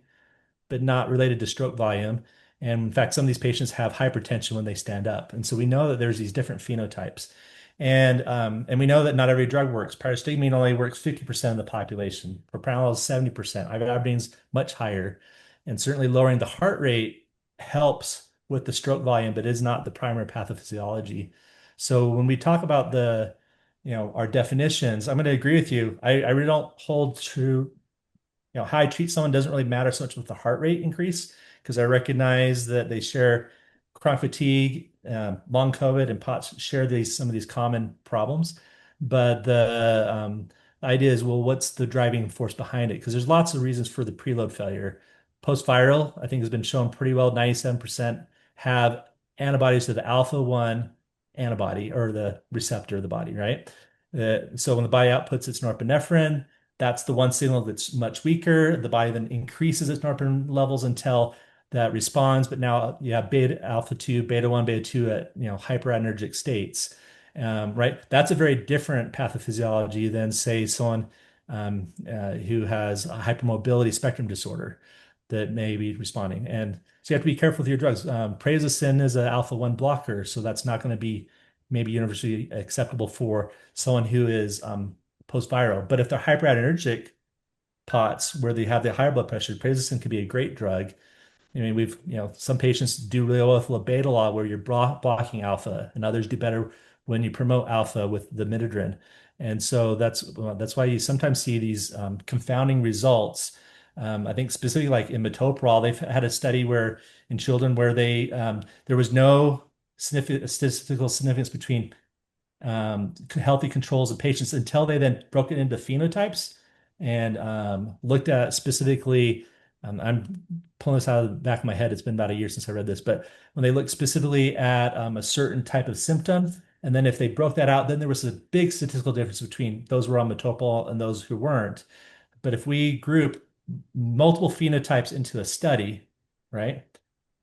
but not related to stroke volume. And in fact, some of these patients have hypertension when they stand up. And so we know that there's these different phenotypes. And we know that not every drug works. Pyristigmine only works 50% of the population. Propranolol is 70%. Ivabradine much higher. And certainly lowering the heart rate helps with the stroke volume, but is not the primary pathophysiology. So when we talk about our definitions, I'm going to agree with you. I really don't hold true. How I treat someone doesn't really matter so much with the heart rate increase, because I recognize that they share chronic fatigue, long COVID, and POTS share some of these common problems. But the idea is, well, what's the driving force behind it? Because there's lots of reasons for the preload failure. Post-viral, I think, has been shown pretty well. 97% have antibodies to the alpha-1 antibody or the receptor of the body, right? So when the body outputs its norepinephrine, that's the one signal that's much weaker. The body then increases its norepinephrine levels until that responds. But now you have beta alpha 2, beta 1, beta 2 at hyperadrenergic states, right? That's a very different pathophysiology than, say, someone who has a hypermobility spectrum disorder that may be responding. And so you have to be careful with your drugs. Prazosin is an alpha 1 blocker, so that's not going to be maybe universally acceptable for someone who is post-viral. But if they're hyperadrenergic POTS, where they have the higher blood pressure, prazosin could be a great drug. I mean, some patients do really well with labetalol, where you're blocking alpha, and others do better when you promote alpha with the midodrine. And so that's why you sometimes see these confounding results. I think specifically like in metoprolol, they've had a study where in children where there was no statistical significance between healthy controls of patients until they then broke it into phenotypes and looked at specifically. I'm pulling this out of the back of my head. It's been about a year since I read this, but when they looked specifically at a certain type of symptom, and then if they broke that out, then there was a big statistical difference between those who were on metoprolol and those who weren't. But if we group multiple phenotypes into a study, right?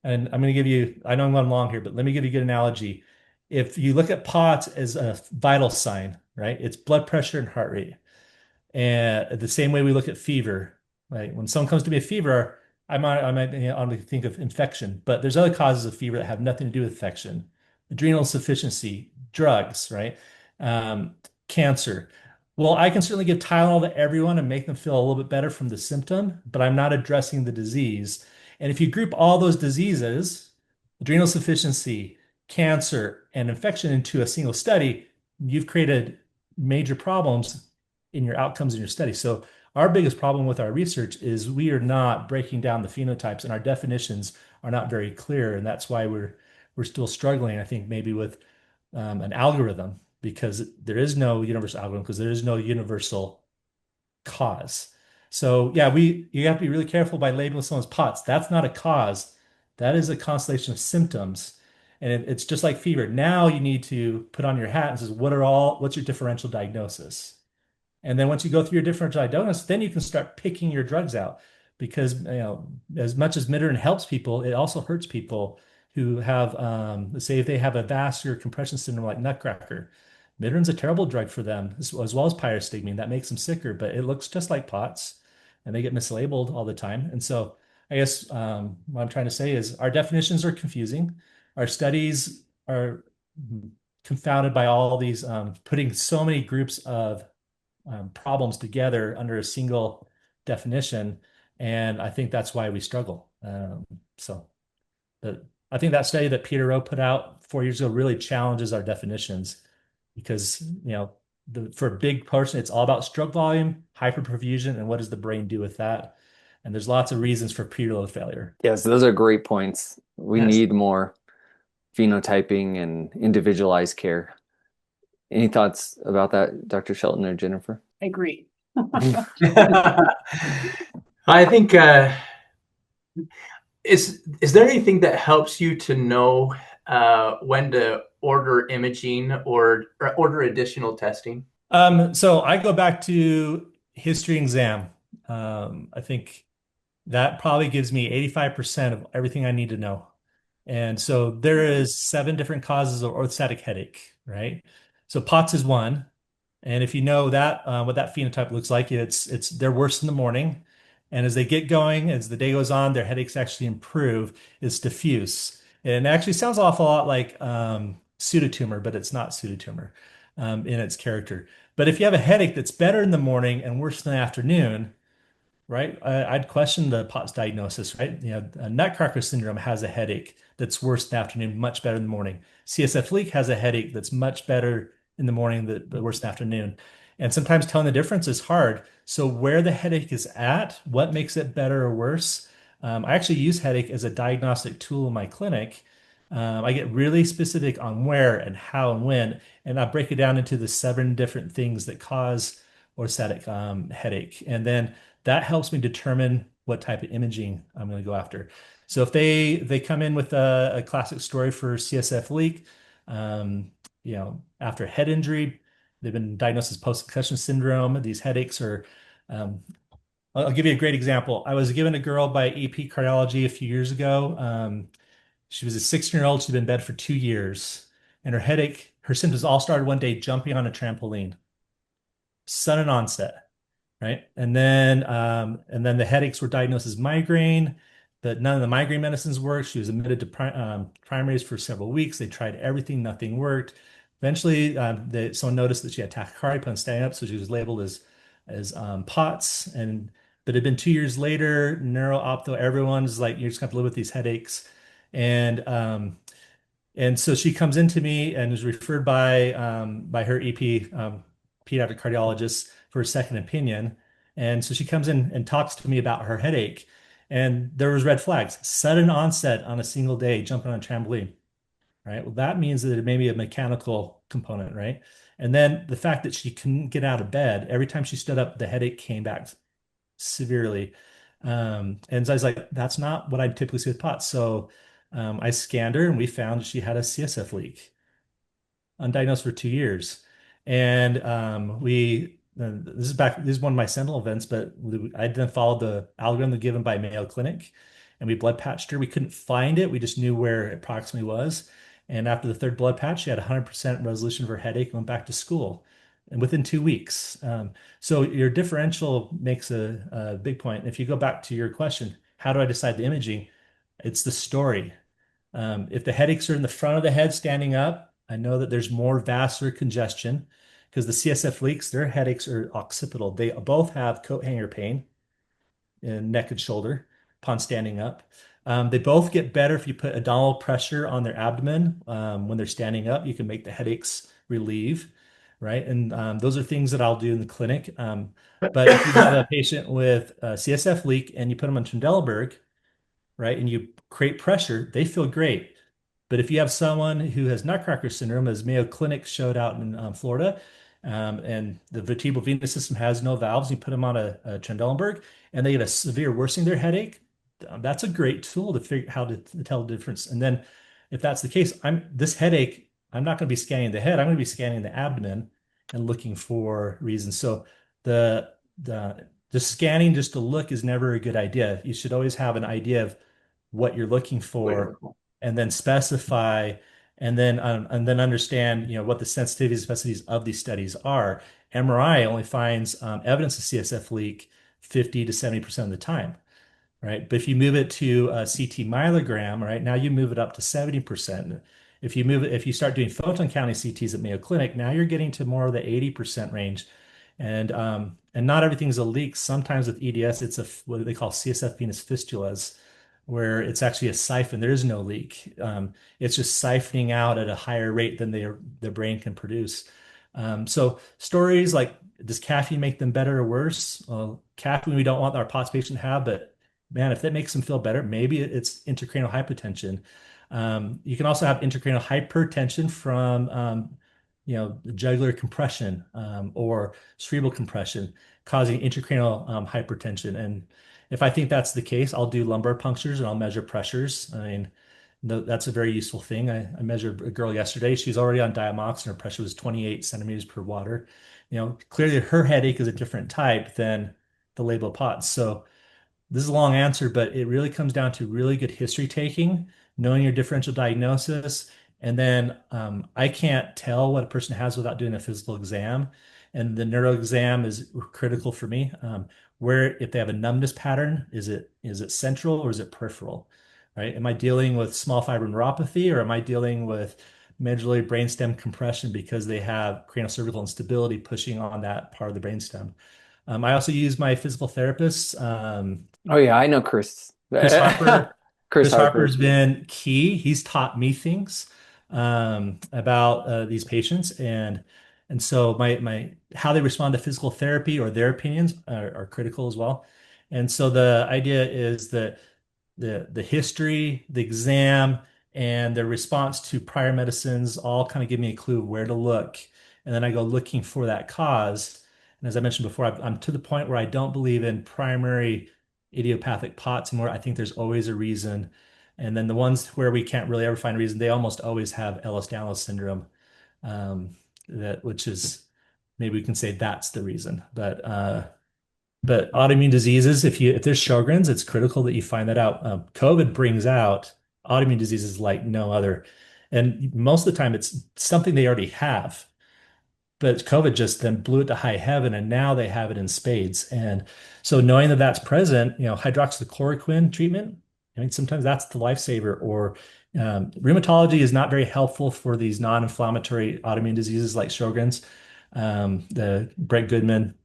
And I'm going to give you, I know I'm going long here, but let me give you a good analogy. If you look at POTS as a vital sign, right? It's blood pressure and heart rate. And the same way we look at fever, right? When someone comes to me with fever, I might think of infection, but there's other causes of fever that have nothing to do with infection. Adrenal insufficiency, drugs, right? Cancer. Well, I can certainly give Tylenol to everyone and make them feel a little bit better from the symptom, but I'm not addressing the disease. And if you group all those diseases, adrenal insufficiency, cancer, and infection into a single study, you've created major problems in your outcomes in your study. So our biggest problem with our research is we are not breaking down the phenotypes, and our definitions are not very clear. And that's why we're we're still struggling, I think, maybe with an algorithm, because there is no universal algorithm, because there is no universal cause. So yeah, you have to be really careful by labeling someone's POTS. That's not a cause. That is a constellation of symptoms. And it's just like fever. Now you need to put on your hat and says, what's your differential diagnosis? And then once you go through your differential diagnosis, then you can start picking your drugs out, because as much as Midodrine helps people, it also hurts people who have, let's say if they have a vascular compression syndrome like Nutcracker. Midodrine's a terrible drug for them, as well as pyristigmine. That makes them sicker, but it looks just like POTS, and they get mislabeled all the time. And so I guess what I'm trying to say is our definitions are confusing. Our studies are confounded by all these putting so many groups of problems together under a single definition. And I think that's why we struggle. But I think that study that Peter Rowe put out 4 years ago really challenges our definitions, because, for a big person, it's all about stroke volume, hyperperfusion, and what does the brain do with that? And there's lots of reasons for preload failure. Yes, those are great points. We Yes. need more phenotyping and individualized care. Any thoughts about that, Dr. Shelton or Jennifer? I agree. I think is there anything that helps you to know when to order imaging or order additional testing? So I go back to history exam. I think that probably gives me 85% of everything I need to know. And so there is 7 different causes of orthostatic headache, right? So POTS is one. And if you know that, what that phenotype looks like, they're worse in the morning. And as they get going, as the day goes on, their headaches actually improve. It's diffuse. And it actually sounds an awful lot like pseudotumor, but it's not pseudotumor in its character. But if you have a headache that's better in the morning and worse in the afternoon, right? I'd question the POTS diagnosis, right? Nutcracker syndrome has a headache that's worse in the afternoon, much better in the morning. CSF leak has a headache that's much better in the morning, but worse in the afternoon. And sometimes telling the difference is hard. So where the headache is at, what makes it better or worse? I actually use headache as a diagnostic tool in my clinic. I get really specific on where and how and when, and I break it down into the 7 different things that cause orthostatic headache. And then that helps me determine what type of imaging I'm going to go after. So if they come in with a classic story for CSF leak, after a head injury, they've been diagnosed as post-concussion syndrome. These headaches are, I'll give you a great example. I was given a girl by EP cardiology a few years ago. She was a 16-year-old. She'd been in bed for 2 years, and her symptoms all started one day jumping on a trampoline. Sudden onset. Right. And then the headaches were diagnosed as migraine, but none of the migraine medicines worked. She was admitted to primaries for several weeks. They tried everything, nothing worked. Eventually, someone noticed that she had tachycardia upon standing up, so she was labeled as POTS. But it had been 2 years later, neuro-opto, everyone's like, you're just gonna have to live with these headaches. And so she comes into me and is referred by her EP pediatric cardiologist for a second opinion. And so she comes in and talks to me about her headache. And there was red flags, sudden onset on a single day, jumping on a trampoline, right? Well, that means that it may be a mechanical component, right? And then the fact that she couldn't get out of bed, every time she stood up, the headache came back severely. And so I was like, that's not what I typically see with POTS. So I scanned her and we found she had a CSF leak, undiagnosed for 2 years. And this is one of my sentinel events, but I then followed the algorithm given by Mayo Clinic, and we blood patched her. We couldn't find it. We just knew where it approximately was. And after the 3rd blood patch, she had 100% resolution of her headache and went back to school, and within 2 weeks. So your differential makes a big point. And if you go back to your question, how do I decide the imaging? It's the story. If the headaches are in the front of the head standing up, I know that there's more vascular congestion, because the CSF leaks, their headaches are occipital. They both have coat hanger pain in neck and shoulder upon standing up. They both get better if you put abdominal pressure on their abdomen when they're standing up. You can make the headaches relieve, right? And those are things that I'll do in the clinic. But if you have a patient with a CSF leak and you put them on Trendelenburg, right, and you create pressure, they feel great. But if you have someone who has nutcracker syndrome, as Mayo Clinic showed out in Florida, and the vertebral venous system has no valves, you put them on a Trendelenburg, and they get a severe worsening of their headache, that's a great tool to figure how to tell the difference. And then if that's the case, this headache, I'm not going to be scanning the head, I'm going to be scanning the abdomen and looking for reasons. So the scanning just to look is never a good idea. You should always have an idea of what you're looking for and then specify and then understand what the sensitivities and specificities of these studies are. MRI only finds evidence of CSF leak 50 to 70% of the time, right? But if you move it to a CT myelogram, right, now you move it up to 70%. If you start doing photon counting CTs at Mayo Clinic, now you're getting to more of the 80% range. And not everything's a leak. Sometimes with EDS, it's what they call CSF venous fistulas, where it's actually a siphon. There is no leak. It's just siphoning out at a higher rate than the brain can produce. So stories like, does caffeine make them better or worse? Well, caffeine we don't want our POTS patient to have, but man, if that makes them feel better, maybe it's intracranial hypotension. You can also have intracranial hypertension from jugular compression or cerebral compression causing intracranial hypertension. And if I think that's the case, I'll do lumbar punctures and I'll measure pressures. I mean, that's a very useful thing. I measured a girl yesterday. She's already on Diamox and her pressure was 28 centimeters per water. Clearly her headache is a different type than the label POTS. So this is a long answer, but it really comes down to really good history taking, knowing your differential diagnosis. And then I can't tell what a person has without doing a physical exam. And the neuro exam is critical for me. Where if they have a numbness pattern, is it central or is it peripheral? Right? Am I dealing with small fiber neuropathy or am I dealing with medullary brainstem compression because they have craniocervical instability pushing on that part of the brainstem? I also use my physical therapist. Oh yeah, I know Chris. Chris Harper. Chris Harper's been key. He's taught me things about these patients, and so my how they respond to physical therapy or their opinions are critical as well. And so the idea is that the history, the exam, and the response to prior medicines all kind of give me a clue of where to look, and then I go looking for that cause. And as I mentioned before, I'm to the point where I don't believe in primary idiopathic POTS anymore. I think there's always a reason. And then the ones where we can't really ever find a reason, they almost always have Ehlers-Danlos syndrome, which is maybe we can say that's the reason. But autoimmune diseases, if there's Sjogren's, it's critical that you find that out. COVID brings out autoimmune diseases like no other. And most of the time it's something they already have. But COVID just then blew it to high heaven, and now they have it in spades. And so knowing that that's present, hydroxychloroquine treatment, I mean, sometimes that's the lifesaver. Or rheumatology is not very helpful for these non-inflammatory autoimmune diseases like Sjogren's. The Brett Goodman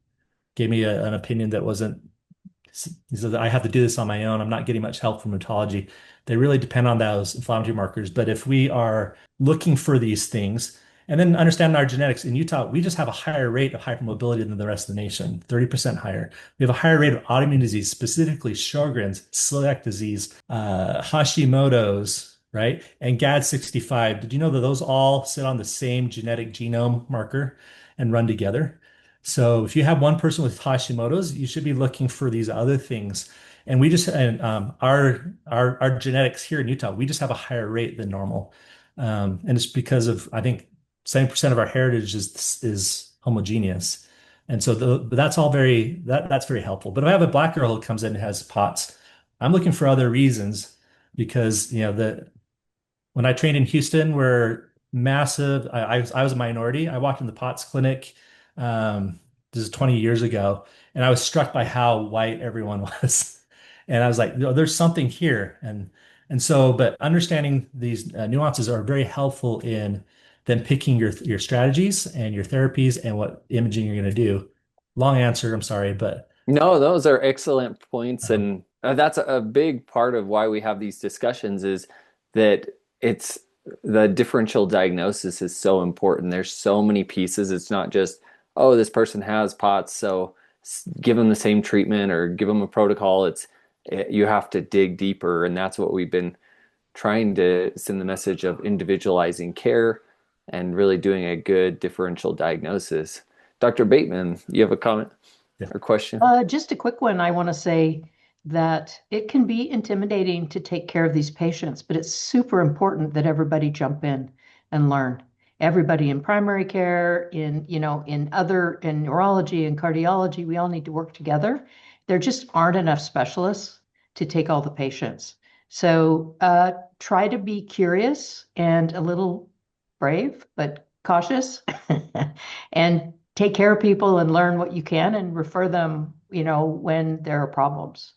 gave me an opinion that wasn't, he said, I have to do this on my own. I'm not getting much help from rheumatology. They really depend on those inflammatory markers. But if we are looking for these things, and then understanding our genetics in Utah, we just have a higher rate of hypermobility than the rest of the nation, 30% higher. We have a higher rate of autoimmune disease, specifically Sjogren's, celiac disease, Hashimoto's, right? And GAD65. Did you know that those all sit on the same genetic genome marker and run together? So if you have one person with Hashimoto's, you should be looking for these other things. And our genetics here in Utah, we just have a higher rate than normal. And it's because of, I think, 70% of our heritage is homogeneous. And so that's all that's very helpful. But if I have a Black girl who comes in and has POTS, I'm looking for other reasons because, when I trained in Houston, we're massive. I was a minority. I walked in the POTS clinic, this is 20 years ago, and I was struck by how white everyone was. And I was like, there's something here. And so, but understanding these nuances are very helpful in then picking your strategies and your therapies and what imaging you're going to do. Long answer, I'm sorry, but no, those are excellent points. And that's a big part of why we have these discussions is that it's the differential diagnosis is so important. There's so many pieces. It's not just, oh, this person has POTS, so give them the same treatment or give them a protocol. You have to dig deeper. And that's what we've been trying to send the message of individualizing care and really doing a good differential diagnosis. Dr. Bateman, you have a comment or question? Just a quick one. I want to say that it can be intimidating to take care of these patients, but it's super important that everybody jump in and learn. Everybody in primary care, in neurology and cardiology, we all need to work together. There just aren't enough specialists to take all the patients. So try to be curious and a little brave, but cautious, and take care of people and learn what you can and refer them, when there are problems.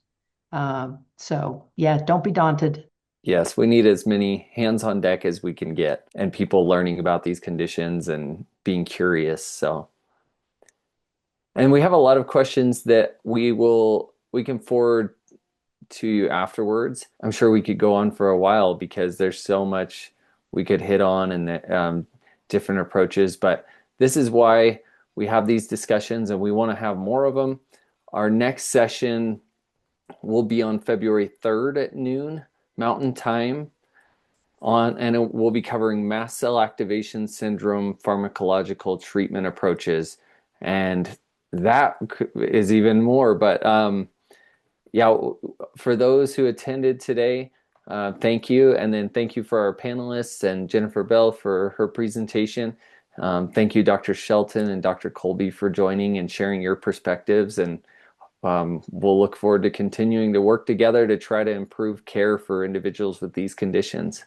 So yeah, don't be daunted. Yes, we need as many hands on deck as we can get and people learning about these conditions and being curious. So, and we have a lot of questions that we can forward to you afterwards. I'm sure we could go on for a while because there's so much we could hit on and different approaches, but this is why we have these discussions and we want to have more of them. Our next session will be on February 3rd at noon Mountain Time and we'll be covering mast cell activation syndrome pharmacological treatment approaches. And that is even more, but yeah, for those who attended today, thank you. And then thank you for our panelists and Jennifer Bell for her presentation. Thank you, Dr. Shelton and Dr. Colby, for joining and sharing your perspectives. And we'll look forward to continuing to work together to try to improve care for individuals with these conditions.